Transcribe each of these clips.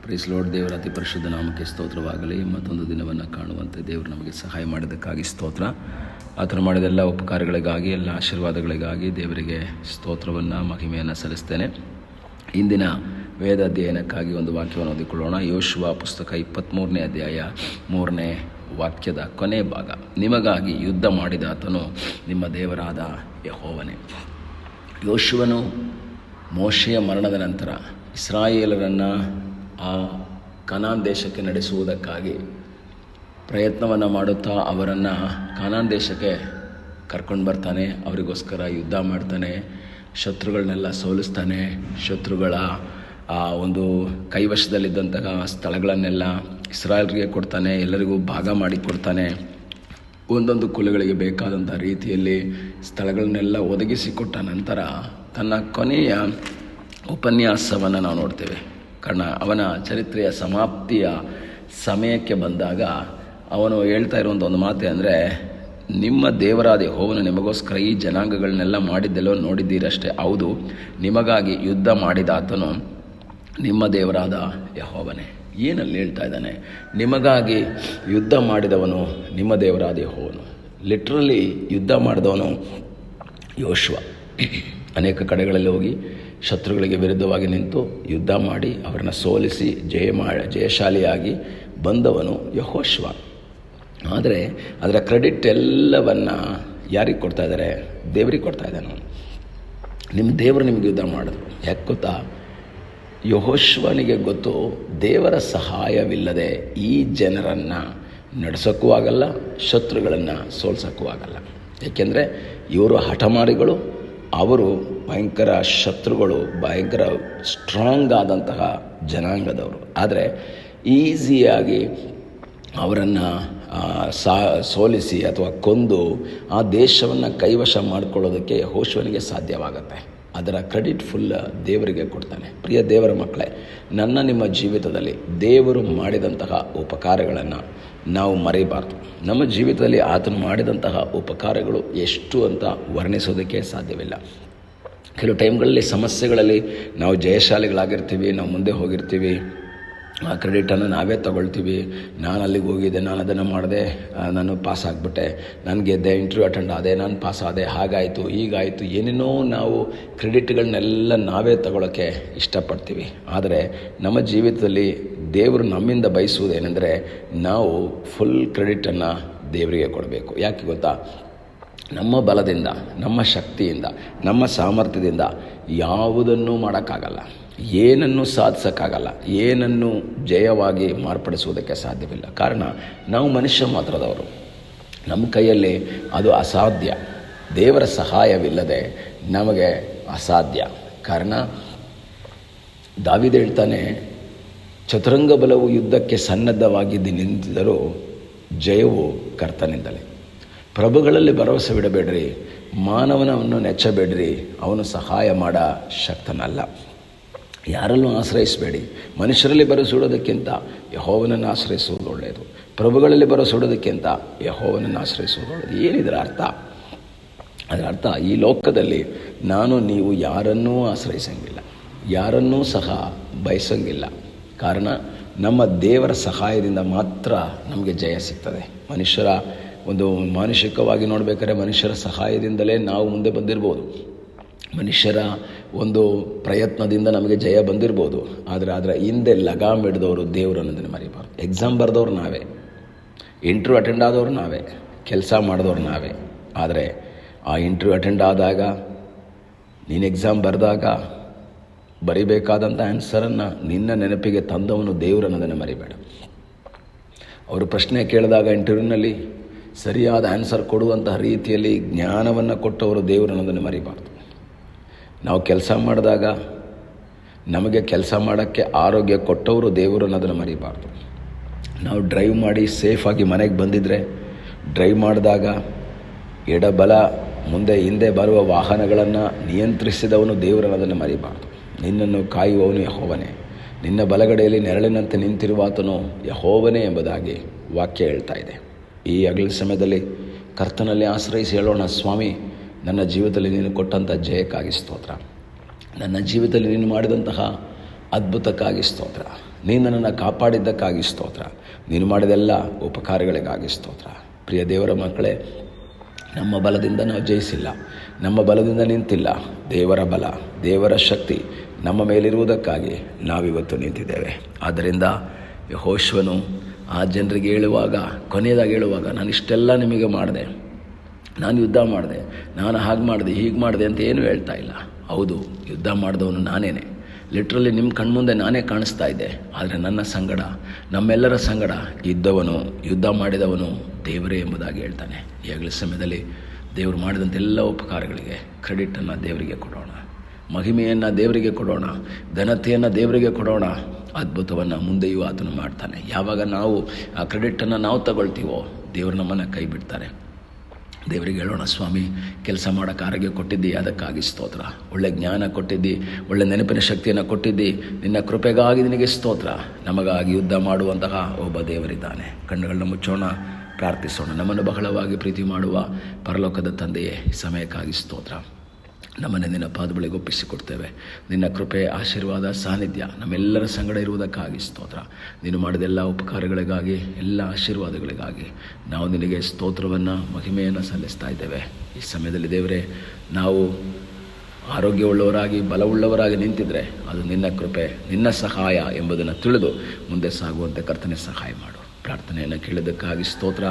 Price lord. ದೇವರ ಅತಿ ಪರಿಶುದ್ಧ ನಾಮಕ್ಕೆ ಸ್ತೋತ್ರವಾಗಲಿ. ಮತ್ತೊಂದು ದಿನವನ್ನು ಕಾಣುವಂತೆ ದೇವರು ನಮಗೆ ಸಹಾಯ ಮಾಡಿದ್ದಕ್ಕಾಗಿ ಸ್ತೋತ್ರ. ಆತನು ಮಾಡಿದ ಎಲ್ಲ ಉಪಕಾರಗಳಿಗಾಗಿ, ಎಲ್ಲ ಆಶೀರ್ವಾದಗಳಿಗಾಗಿ ದೇವರಿಗೆ ಸ್ತೋತ್ರವನ್ನು, ಮಹಿಮೆಯನ್ನು ಸಲ್ಲಿಸ್ತೇನೆ. ಇಂದಿನ ವೇದ ಅಧ್ಯಯನಕ್ಕಾಗಿ ಒಂದು ವಾಕ್ಯವನ್ನು ಓದಿಕೊಳ್ಳೋಣ. ಯೋಶುವ ಪುಸ್ತಕ 23ನೇ ಅಧ್ಯಾಯ 3ನೇ ವಾಕ್ಯದ ಕೊನೆ ಭಾಗ. ನಿಮಗಾಗಿ ಯುದ್ಧ ಮಾಡಿದ ಆತನು ನಿಮ್ಮ ದೇವರಾದ ಯೆಹೋವನೇ. ಯೋಶುವನು ಮೋಶೆಯ ಮರಣದ ನಂತರ ಇಸ್ರಾಯೇಲರನ್ನು ಆ ಕಾನಾನ್ ದೇಶಕ್ಕೆ ನಡೆಸುವುದಕ್ಕಾಗಿ ಪ್ರಯತ್ನವನ್ನು ಮಾಡುತ್ತಾ ಅವರನ್ನು ಕಾನಾನ್ ದೇಶಕ್ಕೆ ಕರ್ಕೊಂಡು ಬರ್ತಾನೆ. ಅವರಿಗೋಸ್ಕರ ಯುದ್ಧ ಮಾಡ್ತಾನೆ, ಶತ್ರುಗಳನ್ನೆಲ್ಲ ಸೋಲಿಸ್ತಾನೆ. ಶತ್ರುಗಳ ಆ ಒಂದು ಕೈವಶದಲ್ಲಿದ್ದಂತಹ ಸ್ಥಳಗಳನ್ನೆಲ್ಲ ಇಸ್ರಾಯೇಲ್ರಿಗೆ ಕೊಡ್ತಾನೆ, ಎಲ್ಲರಿಗೂ ಭಾಗ ಮಾಡಿ ಕೊಡ್ತಾನೆ. ಒಂದೊಂದು ಕುಲಗಳಿಗೆ ಬೇಕಾದಂಥ ರೀತಿಯಲ್ಲಿ ಸ್ಥಳಗಳನ್ನೆಲ್ಲ ಒದಗಿಸಿಕೊಟ್ಟ ನಂತರ ತನ್ನ ಕೊನೆಯ ಉಪನ್ಯಾಸವನ್ನು ನಾವು ನೋಡ್ತೇವೆ. ಕಾರಣ ಅವನ ಚರಿತ್ರೆಯ ಸಮಾಪ್ತಿಯ ಸಮಯಕ್ಕೆ ಬಂದಾಗ ಅವನು ಹೇಳ್ತಾ ಇರುವಂಥ ಒಂದು ಮಾತೆ ಅಂದರೆ, ನಿಮ್ಮ ದೇವರಾದ ಯೆಹೋವನು ನಿಮಗೋಸ್ಕರ ಈ ಜನಾಂಗಗಳನ್ನೆಲ್ಲ ಮಾಡಿದ್ದೆಲ್ಲೋ ನೋಡಿದ್ದೀರಷ್ಟೇ. ಹೌದು, ನಿಮಗಾಗಿ ಯುದ್ಧ ಮಾಡಿದ ಆತನು ನಿಮ್ಮ ದೇವರಾದ ಯೆಹೋವನೇ. ಏನಲ್ಲಿ ಹೇಳ್ತಾ ಇದ್ದಾನೆ? ನಿಮಗಾಗಿ ಯುದ್ಧ ಮಾಡಿದವನು ನಿಮ್ಮ ದೇವರಾದ ಯೆಹೋವನು. ಲಿಟ್ರಲಿ ಯುದ್ಧ ಮಾಡಿದವನು ಯೋಶುವ. ಅನೇಕ ಕಡೆಗಳಲ್ಲಿ ಹೋಗಿ ಶತ್ರುಗಳಿಗೆ ವಿರುದ್ಧವಾಗಿ ನಿಂತು ಯುದ್ಧ ಮಾಡಿ ಅವರನ್ನು ಸೋಲಿಸಿ ಜಯಶಾಲಿಯಾಗಿ ಬಂದವನು ಯೆಹೋಶುವ. ಆದರೆ ಅದರ ಕ್ರೆಡಿಟ್ ಎಲ್ಲವನ್ನು ಯಾರಿಗೆ ಕೊಡ್ತಾ ಇದ್ದಾರೆ? ದೇವರಿಗೆ ಕೊಡ್ತಾ ಇದ್ದಾನೆ. ನಿಮ್ಮ ದೇವರು ನಿಮಗೆ ಯುದ್ಧ ಮಾಡಿದ್ರು. ಯಾಕೆ ಗೊತ್ತಾ? ಯೆಹೋಶುವನಿಗೆ ಗೊತ್ತು, ದೇವರ ಸಹಾಯವಿಲ್ಲದೆ ಈ ಜನರನ್ನು ನಡೆಸೋಕ್ಕೂ ಆಗಲ್ಲ, ಶತ್ರುಗಳನ್ನು ಸೋಲ್ಸೋಕ್ಕೂ ಆಗಲ್ಲ. ಏಕೆಂದರೆ ಇವರು ಹಠಮಾರಿಗಳು, ಅವರು ಭಯಂಕರ ಶತ್ರುಗಳು, ಭಯಂಕರ ಸ್ಟ್ರಾಂಗ್ ಆದಂತಹ ಜನಾಂಗದವರು. ಆದರೆ ಈಸಿಯಾಗಿ ಅವರನ್ನು ಸೋಲಿಸಿ ಅಥವಾ ಕೊಂದು ಆ ದೇಶವನ್ನು ಕೈವಶ ಮಾಡಿಕೊಳ್ಳೋದಕ್ಕೆ ಯೆಹೋಶುವನಿಗೆ ಸಾಧ್ಯವಾಗುತ್ತೆ. ಅದರ ಕ್ರೆಡಿಟ್ ಫುಲ್ ದೇವರಿಗೆ ಕೊಡ್ತಾನೆ. ಪ್ರಿಯ ದೇವರ ಮಕ್ಕಳೇ, ನಿಮ್ಮ ಜೀವಿತದಲ್ಲಿ ದೇವರು ಮಾಡಿದಂತಹ ಉಪಕಾರಗಳನ್ನು ನಾವು ಮರೆಯಬಾರ್ದು. ನಮ್ಮ ಜೀವಿತದಲ್ಲಿ ಆತನು ಮಾಡಿದಂತಹ ಉಪಕಾರಗಳು ಎಷ್ಟು ಅಂತ ವರ್ಣಿಸೋದಕ್ಕೆ ಸಾಧ್ಯವಿಲ್ಲ. ಕೆಲವು ಟೈಮ್ಗಳಲ್ಲಿ ಸಮಸ್ಯೆಗಳಲ್ಲಿ ನಾವು ಜಯಶಾಲಿಗಳಾಗಿರ್ತೀವಿ, ನಾವು ಮುಂದೆ ಹೋಗಿರ್ತೀವಿ, ಆ ಕ್ರೆಡಿಟನ್ನು ನಾವೇ ತಗೊಳ್ತೀವಿ. ನಾನು ಅಲ್ಲಿಗೆ ಹೋಗಿದ್ದೆ, ನಾನು ಅದನ್ನು ಮಾಡಿದೆ, ನಾನು ಪಾಸ್ ಆಗಿಬಿಟ್ಟೆ, ನಾನು ಗೆದ್ದೆ, ಇಂಟರ್ವ್ಯೂ ಅಟೆಂಡ್ ಆದೆ, ನಾನು ಪಾಸ್ ಆದೆ, ಹಾಗಾಯಿತು ಹೀಗಾಯಿತು, ಏನೇನೋ ನಾವು ಕ್ರೆಡಿಟ್ಗಳನ್ನೆಲ್ಲ ನಾವೇ ತಗೊಳ್ಳೋಕ್ಕೆ ಇಷ್ಟಪಡ್ತೀವಿ. ಆದರೆ ನಮ್ಮ ಜೀವಿತದಲ್ಲಿ ದೇವರು ನಮ್ಮಿಂದ ಬಯಸುವುದೇನೆಂದರೆ, ನಾವು ಫುಲ್ ಕ್ರೆಡಿಟನ್ನು ದೇವರಿಗೆ ಕೊಡಬೇಕು. ಯಾಕೆ ಗೊತ್ತಾ? ನಮ್ಮ ಬಲದಿಂದ, ನಮ್ಮ ಶಕ್ತಿಯಿಂದ, ನಮ್ಮ ಸಾಮರ್ಥ್ಯದಿಂದ ಯಾವುದನ್ನೂ ಮಾಡೋಕ್ಕಾಗಲ್ಲ, ಏನನ್ನು ಸಾಧಿಸೋಕ್ಕಾಗಲ್ಲ, ಏನನ್ನು ಜಯವಾಗಿ ಮಾರ್ಪಡಿಸುವುದಕ್ಕೆ ಸಾಧ್ಯವಿಲ್ಲ. ಕಾರಣ ನಾವು ಮನುಷ್ಯ ಮಾತ್ರದವರು, ನಮ್ಮ ಕೈಯಲ್ಲಿ ಅದು ಅಸಾಧ್ಯ. ದೇವರ ಸಹಾಯವಿಲ್ಲದೆ ನಮಗೆ ಅಸಾಧ್ಯ. ಕಾರಣ ದಾವೀದ ಹೇಳ್ತಾನೆ, ಚತುರಂಗ ಬಲವು ಯುದ್ಧಕ್ಕೆ ಸನ್ನದ್ಧವಾಗಿದ್ದು ನಿಂತಿದ್ದರೂ ಜಯವು ಕರ್ತನಿಂದಲೇ. ಪ್ರಭುಗಳಲ್ಲಿ ಭರವಸೆ ಬಿಡಬೇಡ್ರಿ, ಮಾನವನವನ್ನು ನೆಚ್ಚಬೇಡ್ರಿ, ಅವನು ಸಹಾಯ ಮಾಡ ಶಕ್ತನಲ್ಲ. ಯಾರಲ್ಲೂ ಆಶ್ರಯಿಸಬೇಡಿ. ಮನುಷ್ಯರಲ್ಲಿ ಭರವಸೆಡೋದಕ್ಕಿಂತ ಯೆಹೋವನನ್ನು ಆಶ್ರಯಿಸುವುದು ಒಳ್ಳೆಯದು. ಪ್ರಭುಗಳಲ್ಲಿ ಭರವಸೆಡೋದಕ್ಕಿಂತ ಯೆಹೋವನನ್ನು ಆಶ್ರಯಿಸುವುದು ಒಳ್ಳೆಯದು. ಏನಿದರ ಅರ್ಥ? ಅದರ ಅರ್ಥ, ಈ ಲೋಕದಲ್ಲಿ ನೀವು ಯಾರನ್ನೂ ಆಶ್ರಯಿಸಂಗಿಲ್ಲ, ಯಾರನ್ನೂ ಸಹ ಬಯಸಂಗಿಲ್ಲ. ಕಾರಣ ನಮ್ಮ ದೇವರ ಸಹಾಯದಿಂದ ಮಾತ್ರ ನಮಗೆ ಜಯ ಸಿಗ್ತದೆ. ಮನುಷ್ಯರ ಒಂದು ಮಾನುಷಿಕವಾಗಿ ನೋಡಬೇಕಾದ್ರೆ ಮನುಷ್ಯರ ಸಹಾಯದಿಂದಲೇ ನಾವು ಮುಂದೆ ಬಂದಿರ್ಬೋದು, ಮನುಷ್ಯರ ಒಂದು ಪ್ರಯತ್ನದಿಂದ ನಮಗೆ ಜಯ ಬಂದಿರ್ಬೋದು. ಆದರೆ ಅದರ ಹಿಂದೆ ಲಗಾಮ್ ಹಿಡಿದವರು ದೇವರು ಅನ್ನೋದನ್ನು ಮರಿಬಾರ್ದು. ಎಕ್ಸಾಮ್ ಬರೆದವ್ರು ನಾವೇ, ಇಂಟರ್ವ್ಯೂ ಅಟೆಂಡ್ ಆದವ್ರು ನಾವೇ, ಕೆಲಸ ಮಾಡಿದವ್ರು ನಾವೇ. ಆದರೆ ಆ ಇಂಟರ್ವ್ಯೂ ಅಟೆಂಡ್ ಆದಾಗ, ನೀನು ಎಕ್ಸಾಮ್ ಬರೆದಾಗ ಬರಿಬೇಕಾದಂಥ ಆನ್ಸರನ್ನು ನಿನ್ನ ನೆನಪಿಗೆ ತಂದವನು ದೇವರು ಅನ್ನೋದನ್ನು ಮರಿಬೇಡ. ಅವರು ಪ್ರಶ್ನೆ ಕೇಳಿದಾಗ ಇಂಟರ್ವ್ಯೂನಲ್ಲಿ ಸರಿಯಾದ ಆನ್ಸರ್ ಕೊಡುವಂತಹ ರೀತಿಯಲ್ಲಿ ಜ್ಞಾನವನ್ನು ಕೊಟ್ಟವರು ದೇವರು ಅನ್ನೋದನ್ನು ಮರಿಬಾರ್ದು. ನಾವು ಕೆಲಸ ಮಾಡಿದಾಗ ನಮಗೆ ಕೆಲಸ ಮಾಡೋಕ್ಕೆ ಆರೋಗ್ಯ ಕೊಟ್ಟವರು ದೇವರು ಅನ್ನೋದನ್ನು ಮರಿಬಾರ್ದು. ನಾವು ಡ್ರೈವ್ ಮಾಡಿ ಸೇಫಾಗಿ ಮನೆಗೆ ಬಂದಿದ್ದರೆ, ಡ್ರೈವ್ ಮಾಡಿದಾಗ ಎಡಬಲ ಮುಂದೆ ಹಿಂದೆ ಬರುವ ವಾಹನಗಳನ್ನು ನಿಯಂತ್ರಿಸಿದವನು ದೇವರು ಅನ್ನೋದನ್ನು ಮರಿಬಾರ್ದು. ನಿನ್ನನ್ನು ಕಾಯುವವನು ಯೆಹೋವನೇ, ನಿನ್ನ ಬಲಗಡೆಯಲ್ಲಿ ನೆರಳಿನಂತೆ ನಿಂತಿರುವಾತನು ಯೆಹೋವನೇ ಎಂಬುದಾಗಿ ವಾಕ್ಯ ಹೇಳ್ತಾ ಇದೆ. ಈ ಹಗಲ ಸಮಯದಲ್ಲಿ ಕರ್ತನಲ್ಲಿ ಆಶ್ರಯಿಸಿ ಹೇಳೋಣ, ಸ್ವಾಮಿ, ನನ್ನ ಜೀವಿತದಲ್ಲಿ ನೀನು ಕೊಟ್ಟಂಥ ಜಯಕ್ಕಾಗಿ ಸ್ತೋತ್ರ. ನನ್ನ ಜೀವಿತದಲ್ಲಿ ನೀನು ಮಾಡಿದಂತಹ ಅದ್ಭುತಕ್ಕಾಗಿ ಸ್ತೋತ್ರ. ನೀನು ನನ್ನನ್ನು ಕಾಪಾಡಿದ್ದಕ್ಕಾಗಿ ಸ್ತೋತ್ರ. ನೀನು ಮಾಡಿದೆಲ್ಲ ಉಪಕಾರಗಳಿಗಾಗಿ ಸ್ತೋತ್ರ. ಪ್ರಿಯ ದೇವರ ಮಕ್ಕಳೇ, ನಮ್ಮ ಬಲದಿಂದ ನಾವು ಜಯಿಸಿಲ್ಲ, ನಮ್ಮ ಬಲದಿಂದ ನಿಂತಿಲ್ಲ. ದೇವರ ಬಲ, ದೇವರ ಶಕ್ತಿ ನಮ್ಮ ಮೇಲಿರುವುದಕ್ಕಾಗಿ ನಾವಿವತ್ತು ನಿಂತಿದ್ದೇವೆ. ಆದ್ದರಿಂದ ಯೆಹೋಶುವನು ಆ ಜನರಿಗೆ ಹೇಳುವಾಗ, ಕೊನೆಯದಾಗಿ ಹೇಳುವಾಗ, ನಾನು ಇಷ್ಟೆಲ್ಲ ನಿಮಗೆ ಮಾಡಿದೆ, ನಾನು ಯುದ್ಧ ಮಾಡಿದೆ, ನಾನು ಹಾಗೆ ಮಾಡಿದೆ, ಹೀಗೆ ಮಾಡಿದೆ ಅಂತ ಏನೂ ಹೇಳ್ತಾ ಇಲ್ಲ. ಹೌದು, ಯುದ್ಧ ಮಾಡಿದವನು ನಾನೇನೆ, ಲಿಟ್ರಲಿ ನಿಮ್ಮ ಕಣ್ಮುಂದೆ ನಾನೇ ಕಾಣಿಸ್ತಾ ಇದ್ದೆ. ಆದರೆ ನನ್ನ ಸಂಗಡ, ನಮ್ಮೆಲ್ಲರ ಸಂಗಡ ಇದ್ದವನು, ಯುದ್ಧ ಮಾಡಿದವನು ದೇವರೇ ಎಂಬುದಾಗಿ ಹೇಳ್ತಾನೆ. ಈಗಲೇ ಸಮಯದಲ್ಲಿ ದೇವರು ಮಾಡಿದಂಥ ಎಲ್ಲ ಉಪಕಾರಗಳಿಗೆ ಕ್ರೆಡಿಟನ್ನು ದೇವರಿಗೆ ಕೊಡೋಣ, ಮಹಿಮೆಯನ್ನು ದೇವರಿಗೆ ಕೊಡೋಣ, ಘನತೆಯನ್ನು ದೇವರಿಗೆ ಕೊಡೋಣ. ಅದ್ಭುತವನ್ನು ಮುಂದೆಯೂ ಆತನು ಮಾಡ್ತಾನೆ. ಯಾವಾಗ ನಾವು ಆ ಕ್ರೆಡಿಟನ್ನು ನಾವು ತಗೊಳ್ತೀವೋ ದೇವರು ನಮ್ಮನ್ನು ಕೈ ಬಿಡ್ತಾರೆ. ದೇವರಿಗೆ ಹೇಳೋಣ, ಸ್ವಾಮಿ, ಕೆಲಸ ಮಾಡೋಕ್ಕೆ ಆರೋಗ್ಯ ಕೊಟ್ಟಿದ್ದಿ, ಅದಕ್ಕಾಗಿ ಸ್ತೋತ್ರ. ಒಳ್ಳೆ ಜ್ಞಾನ ಕೊಟ್ಟಿದ್ದಿ, ಒಳ್ಳೆ ನೆನಪಿನ ಶಕ್ತಿಯನ್ನು ಕೊಟ್ಟಿದ್ದಿ, ನಿನ್ನ ಕೃಪೆಗಾಗಿ ನಿನಗೆ ಸ್ತೋತ್ರ. ನಮಗಾಗಿ ಯುದ್ಧ ಮಾಡುವಂತಹ ಒಬ್ಬ ದೇವರಿದ್ದಾನೆ. ಕಣ್ಣುಗಳನ್ನ ಮುಚ್ಚೋಣ, ಪ್ರಾರ್ಥಿಸೋಣ. ನಮ್ಮನ್ನು ಬಹಳವಾಗಿ ಪ್ರೀತಿ ಮಾಡುವ ಪರಲೋಕದ ತಂದೆಯೇ, ಸಮಯಕ್ಕಾಗಿ ಸ್ತೋತ್ರ. ನಮ್ಮನ್ನು ನಿನ್ನ ಪಾದಗಳಿಗೆ ಒಪ್ಪಿಸಿಕೊಡ್ತೇವೆ. ನಿನ್ನ ಕೃಪೆ, ಆಶೀರ್ವಾದ, ಸಾನ್ನಿಧ್ಯ ನಮ್ಮೆಲ್ಲರ ಸಂಗಡ ಇರುವುದಕ್ಕಾಗಿ ಸ್ತೋತ್ರ. ನೀನು ಮಾಡಿದೆಲ್ಲ ಉಪಕಾರಗಳಿಗಾಗಿ, ಎಲ್ಲ ಆಶೀರ್ವಾದಗಳಿಗಾಗಿ ನಾವು ನಿನಗೆ ಸ್ತೋತ್ರವನ್ನು, ಮಹಿಮೆಯನ್ನು ಸಲ್ಲಿಸ್ತಾ ಇದ್ದೇವೆ. ಈ ಸಮಯದಲ್ಲಿ ದೇವರೇ, ನಾವು ಆರೋಗ್ಯವುಳ್ಳವರಾಗಿ, ಬಲವುಳ್ಳವರಾಗಿ ನಿಂತಿದ್ರೆ ಅದು ನಿನ್ನ ಕೃಪೆ, ನಿನ್ನ ಸಹಾಯ ಎಂಬುದನ್ನು ತಿಳಿದು ಮುಂದೆ ಸಾಗುವಂತೆ ಕರ್ತನೆ ಸಹಾಯ ಮಾಡು. ಪ್ರಾರ್ಥನೆಯನ್ನು ಕೇಳಿದ್ದಕ್ಕಾಗಿ ಸ್ತೋತ್ರ.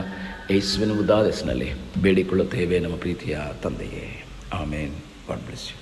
ಯೇಸುವಿನ ಉದಾದ ಹೆಸರಿನಲ್ಲಿ ಬೇಡಿಕೊಳ್ಳುತ್ತೇವೆ ನಮ್ಮ ಪ್ರೀತಿಯ ತಂದೆಯೇ. ಆಮೇನ್. God bless you.